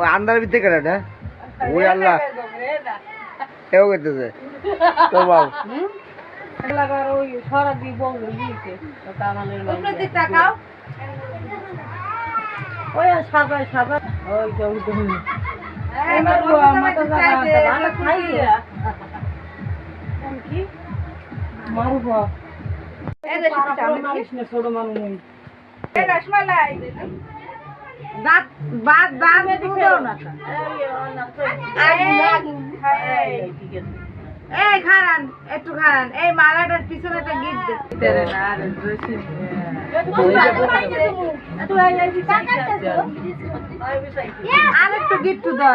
আন্দার ভিতরে কেন না ওই আল্লাহ কেউ করতেছে তোর বাবু ওই সারা দিয়ে বলবে ওই সাবাই সাবাই ওই কি মারব ছোট মানুষ রসমালাই দাঁত বাদ দাঁত দিও না এই খারান একটু খারান এই মালাটার পিছনে একটা গিট দে আর একটু গিট তো দাও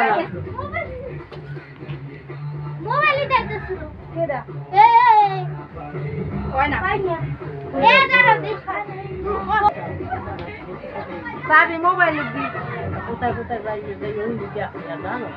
মোবাইল দেখতেছ কেডা এই কই না এ দাঁড়া দিস সাবি মোবাইল দি কোথায় কোথায় যাই ওই দিকে জানো